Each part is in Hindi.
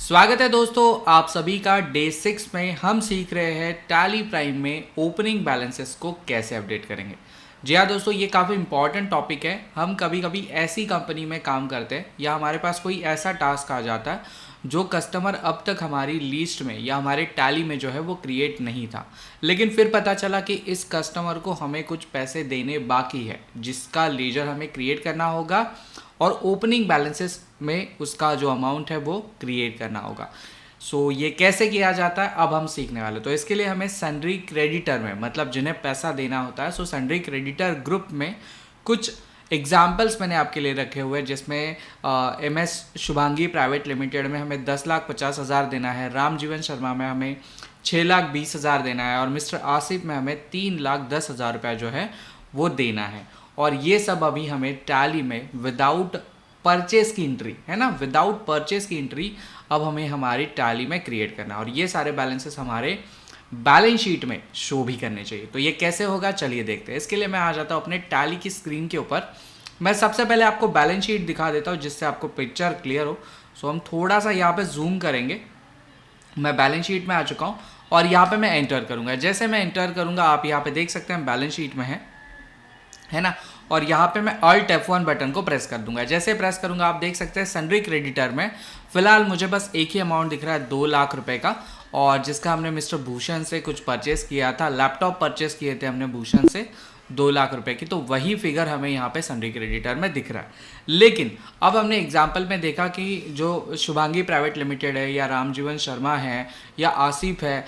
स्वागत है दोस्तों आप सभी का डे 6 में। हम सीख रहे हैं टैली प्राइम में ओपनिंग बैलेंसेस को कैसे अपडेट करेंगे। जी हाँ दोस्तों, ये काफ़ी इंपॉर्टेंट टॉपिक है। हम कभी कभी ऐसी कंपनी में काम करते हैं या हमारे पास कोई ऐसा टास्क आ जाता है जो कस्टमर अब तक हमारी लिस्ट में या हमारे टैली में जो है वो क्रिएट नहीं था, लेकिन फिर पता चला कि इस कस्टमर को हमें कुछ पैसे देने बाकी है जिसका लेजर हमें क्रिएट करना होगा और ओपनिंग बैलेंसेस में उसका जो अमाउंट है वो क्रिएट करना होगा। सो ये कैसे किया जाता है अब हम सीखने वाले। तो इसके लिए हमें सन्ड्री क्रेडिटर में, मतलब जिन्हें पैसा देना होता है, सो सन्ड्री क्रेडिटर ग्रुप में कुछ एग्जाम्पल्स मैंने आपके लिए रखे हुए हैं, जिसमें MS शुभांगी प्राइवेट लिमिटेड में हमें 10,50,000 देना है, राम जीवन शर्मा में हमें 6,20,000 देना है और मिस्टर आसिफ में हमें 3,10,000 रुपये जो है वो देना है। और ये सब अभी हमें टैली में विदाउट परचेस की एंट्री है ना, विदाउट परचेस की एंट्री अब हमें हमारी टैली में क्रिएट करना है और ये सारे बैलेंसेस हमारे बैलेंस शीट में शो भी करने चाहिए। तो ये कैसे होगा चलिए देखते हैं। इसके लिए मैं आ जाता हूँ अपने टैली की स्क्रीन के ऊपर। मैं सबसे पहले आपको बैलेंस शीट दिखा देता हूँ जिससे आपको पिक्चर क्लियर हो। सो हम थोड़ा सा यहाँ पे जूम करेंगे। मैं बैलेंस शीट में आ चुका हूँ और यहाँ पे मैं एंटर करूँगा। जैसे मैं एंटर करूँगा आप यहाँ पे देख सकते हैं बैलेंस शीट में है ना, और यहाँ पे मैं Alt F1 बटन को प्रेस कर दूंगा। जैसे प्रेस करूंगा आप देख सकते हैं सन्ड्री क्रेडिटर में फिलहाल मुझे बस एक ही अमाउंट दिख रहा है 2 लाख रुपए का, और जिसका हमने मिस्टर भूषण से कुछ परचेस किया था, लैपटॉप परचेस किए थे हमने भूषण से 2 लाख रुपए की, तो वही फिगर हमें यहाँ पे सन्ड्री क्रेडिटर में दिख रहा है। लेकिन अब हमने एग्जाम्पल में देखा कि जो शुभांगी प्राइवेट लिमिटेड है या रामजीवन शर्मा है या आसिफ है,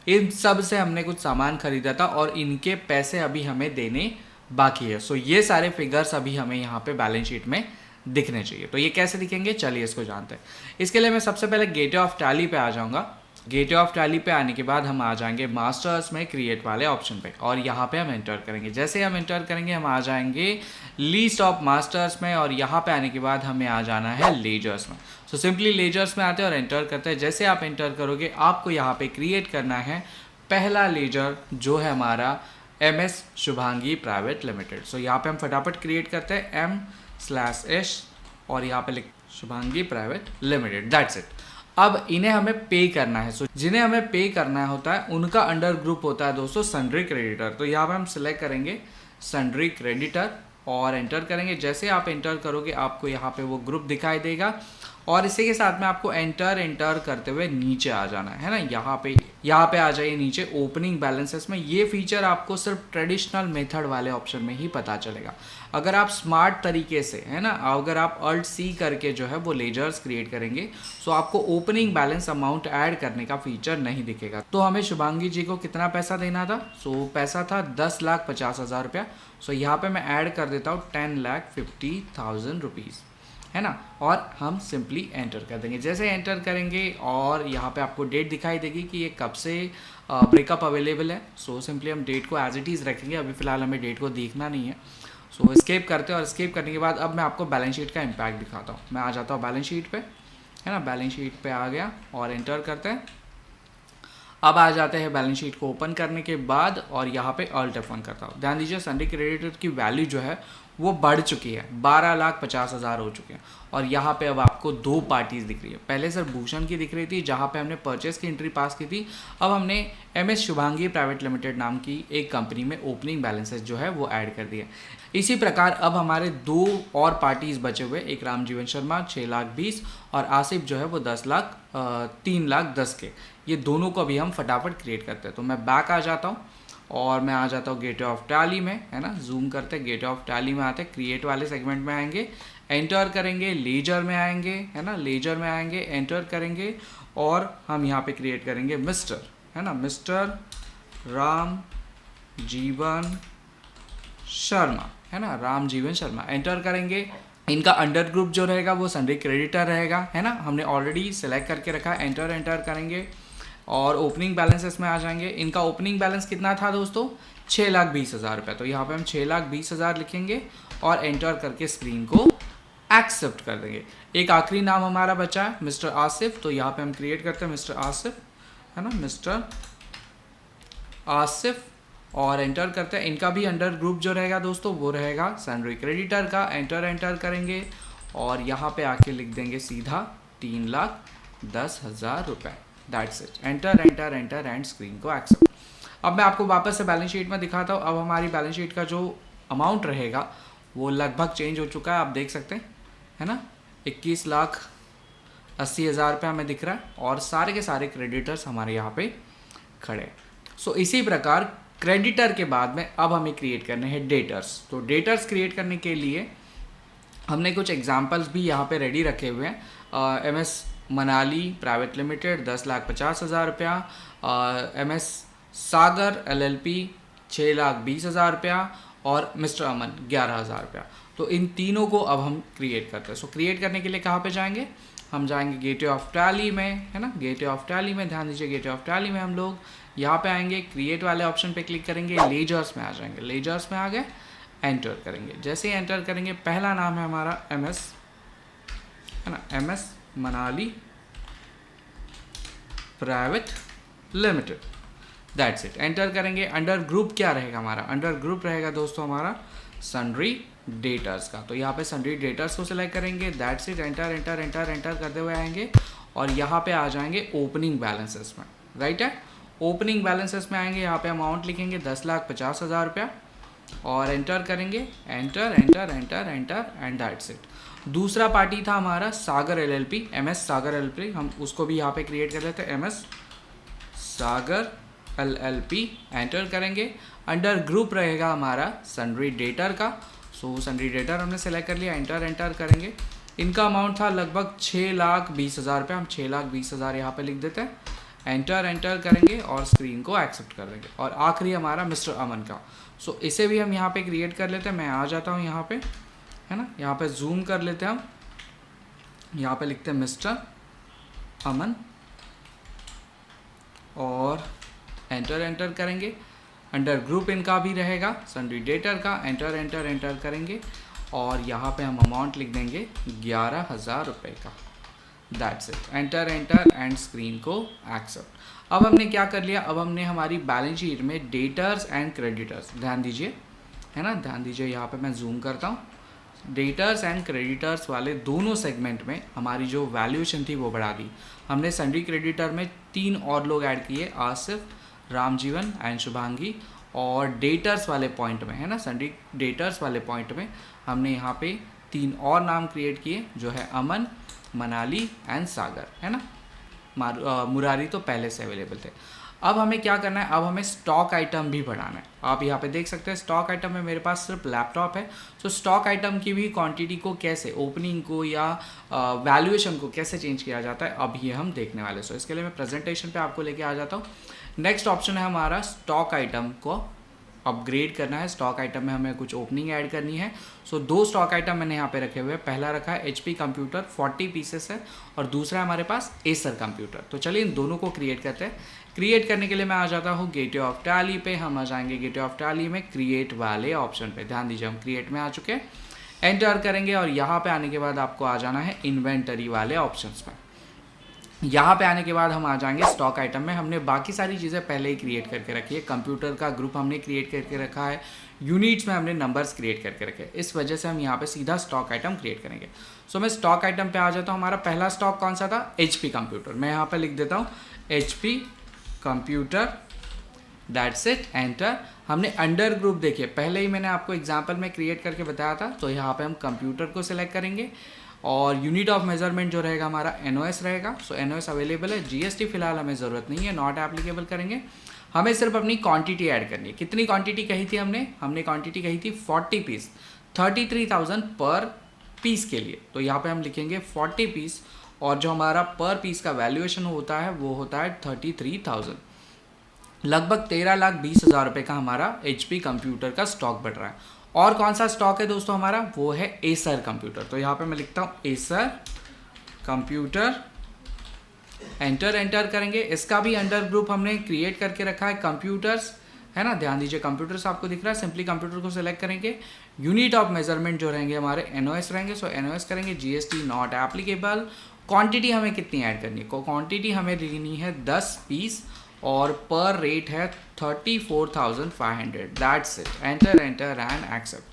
इन सब से हमने कुछ सामान खरीदा था और इनके पैसे अभी हमें देने बाकी है। सो ये सारे फिगर्स अभी हमें यहाँ पे बैलेंस शीट में दिखने चाहिए। तो ये कैसे दिखेंगे चलिए इसको जानते हैं। इसके लिए मैं सबसे पहले गेटवे ऑफ टैली पे आ जाऊँगा। गेटवे ऑफ टैली पे आने के बाद हम आ जाएंगे मास्टर्स में क्रिएट वाले ऑप्शन पे और यहाँ पे हम एंटर करेंगे। जैसे हम एंटर करेंगे हम आ जाएंगे लीस्ट ऑफ मास्टर्स में और यहाँ पे आने के बाद हमें आ जाना है लेजर्स में। सो सिंपली लेजर्स में आते हैं और एंटर करते हैं। जैसे आप एंटर करोगे आपको यहाँ पे क्रिएट करना है पहला लेजर जो है हमारा MS शुभांगी प्राइवेट लिमिटेड। सो यहाँ पे हम फटाफट क्रिएट करते हैं M/S और यहाँ पे लिख Shubhangi private limited, that's it. अब इन्हें हमें पे करना है। सो जिन्हें हमें पे करना होता है उनका अंडर ग्रुप होता है दोस्तों सन्ड्री क्रेडिटर। तो यहाँ पे हम सिलेक्ट करेंगे सन्ड्री क्रेडिटर और एंटर करेंगे। जैसे आप एंटर करोगे आपको यहाँ पे वो ग्रुप दिखाई देगा और इसी के साथ में आपको एंटर करते हुए नीचे आ जाना है ना। यहाँ पे आ जाइए नीचे ओपनिंग बैलेंसेस में। ये फीचर आपको सिर्फ ट्रेडिशनल मेथड वाले ऑप्शन में ही पता चलेगा। अगर आप स्मार्ट तरीके से है ना, अगर आप Alt+C करके जो है वो लेजर्स क्रिएट करेंगे तो आपको ओपनिंग बैलेंस अमाउंट ऐड करने का फीचर नहीं दिखेगा। तो हमें शुभांगी जी को कितना पैसा देना था? सो पैसा था 10,50,000 रुपया। सो यहाँ पे मैं ऐड कर देता हूँ 10,50,000 रुपीज़, है ना, और हम सिंपली एंटर कर देंगे। जैसे एंटर करेंगे और यहाँ पे आपको डेट दिखाई देगी कि ये कब से ब्रेकअप अवेलेबल है। सो सिंपली हम डेट को एज इट इज़ रखेंगे। अभी फ़िलहाल हमें डेट को देखना नहीं है। सो स्केप करते हैं और स्केप करने के बाद अब मैं आपको बैलेंस शीट का इम्पैक्ट दिखाता हूँ। मैं आ जाता हूँ बैलेंस शीट पे, है ना, बैलेंस शीट पे आ गया और एंटर करते हैं। अब आ जाते हैं बैलेंस शीट को ओपन करने के बाद और यहाँ पे Alt F1 करता हूँ। ध्यान दीजिए सन्ड्री क्रेडिटर की वैल्यू जो है वो बढ़ चुकी है, 12,50,000 हो चुके हैं और यहाँ पे अब आपको 2 पार्टीज दिख रही है। पहले सर भूषण की दिख रही थी जहाँ पे हमने परचेस की एंट्री पास की थी। अब हमने MS शुभांगी प्राइवेट लिमिटेड नाम की एक कंपनी में ओपनिंग बैलेंसेस जो है वो ऐड कर दिया। इसी प्रकार अब हमारे 2 और पार्टीज बचे हुए, एक रामजीवन शर्मा 6,20,000 और आसिफ जो है वो 3,10,000 के। ये दोनों को अभी हम फटाफट क्रिएट करते हैं। तो मैं बैक आ जाता हूँ और मैं आ जाता हूँ गेटवे ऑफ टैली में, है ना, जूम करते हैं, गेटवे ऑफ टैली में आते हैं, क्रिएट वाले सेगमेंट में आएंगे, एंटर करेंगे, लेजर में आएंगे, है ना, लेजर में आएंगे, एंटर करेंगे और हम यहाँ पे क्रिएट करेंगे मिस्टर, है ना, मिस्टर राम जीवन शर्मा, है ना, राम जीवन शर्मा, एंटर करेंगे। इनका अंडर ग्रुप जो रहेगा वो सन्ड्री क्रेडिटर रहेगा, है ना, हमने ऑलरेडी सेलेक्ट करके रखा है। एंटर करेंगे और ओपनिंग बैलेंसेस में आ जाएंगे। इनका ओपनिंग बैलेंस कितना था दोस्तों? 6,20,000 रुपये। तो यहाँ पे हम 6,20,000 लिखेंगे और एंटर करके स्क्रीन को एक्सेप्ट कर देंगे। एक आखिरी नाम हमारा बचा है मिस्टर आसिफ। तो यहाँ पे हम क्रिएट करते हैं मिस्टर आसिफ, है ना, मिस्टर आसिफ और एंटर करते हैं। इनका भी अंडर ग्रुप जो रहेगा दोस्तों वो रहेगा सन्ड्री क्रेडिटर का। एंटर करेंगे और यहाँ पे आके लिख देंगे सीधा 3,10,000 रुपये। That's it. Enter enter enter and screen को एक्सेप्ट। अब मैं आपको वापस से बैलेंस शीट में दिखाता हूँ। अब हमारी बैलेंस शीट का जो अमाउंट रहेगा वो लगभग चेंज हो चुका है, आप देख सकते हैं, है ना। 21,80,000 रुपये हमें दिख रहा है और सारे के सारे क्रेडिटर्स हमारे यहाँ पे खड़े। सो इसी प्रकार क्रेडिटर के बाद में अब हमें क्रिएट करने हैं डेटर्स। तो डेटर्स क्रिएट करने के लिए हमने कुछ एग्जांपल्स भी यहाँ पे रेडी रखे हुए हैं। MS मनाली प्राइवेट लिमिटेड 10,50,000 रुपया, MS सागर LLP 6,20,000 रुपया और मिस्टर अमन 11,000 रुपया। तो इन तीनों को अब हम क्रिएट करते हैं। सो क्रिएट करने के लिए कहाँ पे जाएंगे? हम जाएंगे गेटवे ऑफ टैली में, है ना। गेटवे ऑफ टैली में ध्यान दीजिए, गेटवे ऑफ टैली में हम लोग यहाँ पे आएंगे, क्रिएट वाले ऑप्शन पे क्लिक करेंगे, लेजर्स में आ जाएंगे। लेजर्स में आ गए, एंटर करेंगे। जैसे ही एंटर करेंगे पहला नाम है हमारा MS, है ना, MS Manali private limited. That's it. Enter करेंगे। अंडर ग्रुप क्या रहेगा हमारा? अंडर ग्रुप रहेगा दोस्तों हमारा सन्ड्री डेटर्स का। तो यहाँ पे सन्ड्री डेटर्स को सिलेक्ट करेंगे। That's it. Enter enter enter enter करते हुए आएंगे और यहाँ पे आ जाएंगे ओपनिंग बैलेंसेस में, राइट है। ओपनिंग बैलेंसेस में आएंगे, यहाँ पे अमाउंट लिखेंगे 10,50,000 रुपया और एंटर करेंगे। Enter enter enter enter and that's it. दूसरा पार्टी था हमारा सागर LLP, MS सागर LLP, हम उसको भी यहाँ पे क्रिएट कर लेते हैं, MS सागर LLP। एंटर करेंगे। अंडर ग्रुप रहेगा हमारा सन्ड्री डेटर का। सो सन्ड्री डेटर हमने सेलेक्ट कर लिया। एंटर एंटर करेंगे। इनका अमाउंट था लगभग 6,20,000 रुपये, हम 6,20,000 यहाँ पे लिख देते हैं। एंटर एंटर करेंगे और स्क्रीन को एक्सेप्ट कर देंगे। और आखिरी हमारा मिस्टर अमन का। सो इसे भी हम यहाँ पे क्रिएट कर लेते हैं। मैं आ जाता हूँ यहाँ पे, है ना, यहाँ पे जूम कर लेते हैं हम। यहाँ पे लिखते हैं मिस्टर अमन और एंटर एंटर करेंगे। अंडर ग्रुप इनका भी रहेगा सन्ड्री डेटर का। एंटर एंटर एंटर करेंगे और यहाँ पे हम अमाउंट लिख देंगे 11,000 रुपये का। That's it. Enter enter and screen को एक्सेप्ट। अब हमने क्या कर लिया? अब हमने हमारी बैलेंस शीट में डेटर्स एंड क्रेडिटर्स, ध्यान दीजिए, है ना, ध्यान दीजिए, यहाँ पे मैं जूम करता हूँ। डेटर्स एंड क्रेडिटर्स वाले दोनों सेगमेंट में हमारी जो वैल्यूएशन थी वो बढ़ा दी हमने। सन्ड्री क्रेडिटर में 3 और लोग ऐड किए, आसिफ, रामजीवन एंड शुभांगी। और डेटर्स वाले पॉइंट में, है ना, सन्ड्री डेटर्स वाले पॉइंट में हमने यहाँ पे 3 और नाम क्रिएट किए, जो है अमन, मनाली एंड सागर, है ना। मुरारी तो पहले से अवेलेबल थे। अब हमें क्या करना है? अब हमें स्टॉक आइटम भी बढ़ाना है। आप यहाँ पे देख सकते हैं स्टॉक आइटम में मेरे पास सिर्फ लैपटॉप है। सो स्टॉक आइटम की भी क्वांटिटी को कैसे, ओपनिंग को या वैल्यूएशन को कैसे चेंज किया जाता है, अब ये हम देखने वाले। सो इसके लिए मैं प्रेजेंटेशन पे आपको लेके आ जाता हूँ। नेक्स्ट ऑप्शन है हमारा स्टॉक आइटम को अपग्रेड करना है। स्टॉक आइटम में हमें कुछ ओपनिंग ऐड करनी है। सो 2 स्टॉक आइटम मैंने यहाँ पे रखे हुए हैं। पहला रखा है HP कंप्यूटर 40 पीसेस है और दूसरा हमारे पास एसर कंप्यूटर। तो चलिए इन दोनों को क्रिएट करते हैं। क्रिएट करने के लिए मैं आ जाता हूँ गेटवे ऑफ टैली पे। हम आ जाएंगे गेटवे ऑफ टैली में क्रिएट वाले ऑप्शन पे। ध्यान दीजिए, हम क्रिएट में आ चुके हैं। एंटर करेंगे और यहाँ पे आने के बाद आपको आ जाना है इन्वेंटरी वाले ऑप्शंस में। यहाँ पे आने के बाद हम आ जाएंगे स्टॉक आइटम में। हमने बाकी सारी चीज़ें पहले ही क्रिएट करके रखी है। कंप्यूटर का ग्रुप हमने क्रिएट करके रखा है। यूनिट्स में हमने नंबर्स क्रिएट करके रखे हैं। इस वजह से हम यहाँ पे सीधा स्टॉक आइटम क्रिएट करेंगे। सो मैं स्टॉक आइटम पे आ जाता हूँ। हमारा पहला स्टॉक कौन सा था? HP computer. मैं यहाँ पे लिख देता हूँ HP computer. That's it. Enter. हमने अंडर ग्रुप, देखिए पहले ही मैंने आपको एग्जाम्पल में क्रिएट करके बताया था। तो यहाँ पे हम कंप्यूटर को सिलेक्ट करेंगे और यूनिट ऑफ मेजरमेंट जो रहेगा हमारा NOS रहेगा। सो NOS अवेलेबल है। GST फिलहाल हमें ज़रूरत नहीं है, नॉट एप्लीकेबल करेंगे। हमें सिर्फ अपनी क्वांटिटी ऐड करनी है। कितनी क्वांटिटी कही थी हमने क्वांटिटी कही थी 40 पीस, 33,000 पर पीस के लिए। तो यहाँ पे हम लिखेंगे 40 पीस और जो हमारा पर पीस का वैल्यूएशन होता है वो होता है 33,000। लगभग 13,20,000 रुपये का हमारा HP कंप्यूटर का स्टॉक बढ़ रहा है। और कौन सा स्टॉक है दोस्तों हमारा? वो है एसर कंप्यूटर। तो यहाँ पे मैं लिखता हूँ एसर कंप्यूटर। एंटर एंटर करेंगे। इसका भी अंडर ग्रुप हमने क्रिएट करके रखा है कंप्यूटर्स, है ना। ध्यान दीजिए कंप्यूटर्स आपको दिख रहा है। सिंपली कंप्यूटर को सिलेक्ट करेंगे। यूनिट ऑफ मेजरमेंट जो रहेंगे हमारे NOS रहेंगे। सो NOS करेंगे। GST not applicable. क्वांटिटी हमें कितनी ऐड करनी है? क्वांटिटी हमें लेनी है 10 पीस और पर रेट है 34,500। That's it. Enter enter and accept.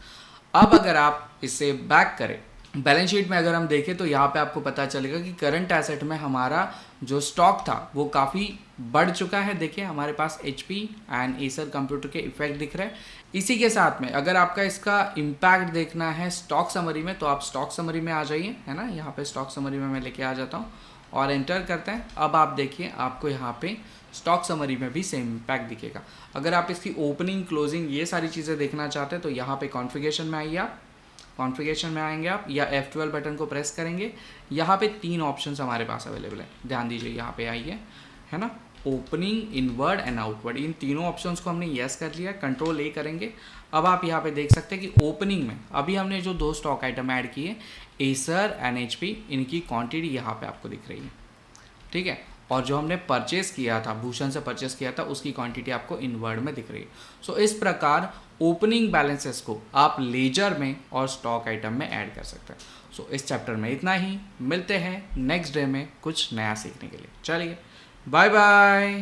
अब अगर आप इसे बैक करें बैलेंस शीट में अगर हम देखें तो यहाँ पे आपको पता चलेगा कि करंट एसेट में हमारा जो स्टॉक था वो काफ़ी बढ़ चुका है। देखिए हमारे पास HP एंड एसर कंप्यूटर के इफेक्ट दिख रहे हैं। इसी के साथ में अगर आपका इसका इम्पैक्ट देखना है स्टॉक समरी में तो आप स्टॉक समरी में आ जाइए, है ना। यहाँ पे स्टॉक समरी में मैं लेके आ जाता हूँ और एंटर करते हैं। अब आप देखिए आपको यहाँ पे स्टॉक समरी में भी सेम इम्पैक्ट दिखेगा। अगर आप इसकी ओपनिंग क्लोजिंग ये सारी चीज़ें देखना चाहते हैं तो यहाँ पे कॉन्फ़िगरेशन में आइए। आप कॉन्फ़िगरेशन में आएंगे आप या F12 बटन को प्रेस करेंगे। यहाँ पे 3 ऑप्शंस हमारे पास अवेलेबल है, ध्यान दीजिए यहाँ पे आइए, है ना। ओपनिंग, इनवर्ड एंड आउटवर्ड, इन तीनों ऑप्शंस को हमने यस कर लिया। कंट्रोल A करेंगे। अब आप यहाँ पे देख सकते हैं कि ओपनिंग में अभी हमने जो 2 स्टॉक आइटम ऐड किए, एसर एंड HP, इनकी क्वांटिटी यहाँ पे आपको दिख रही है, ठीक है। और जो हमने परचेस किया था, भूषण से परचेस किया था, उसकी क्वांटिटी आपको इनवर्ड में दिख रही है। सो इस प्रकार ओपनिंग बैलेंसेस को आप लेजर में और स्टॉक आइटम में ऐड कर सकते हैं। सो इस चैप्टर में इतना ही। मिलते हैं नेक्स्ट डे में कुछ नया सीखने के लिए। चलिए बाय बाय।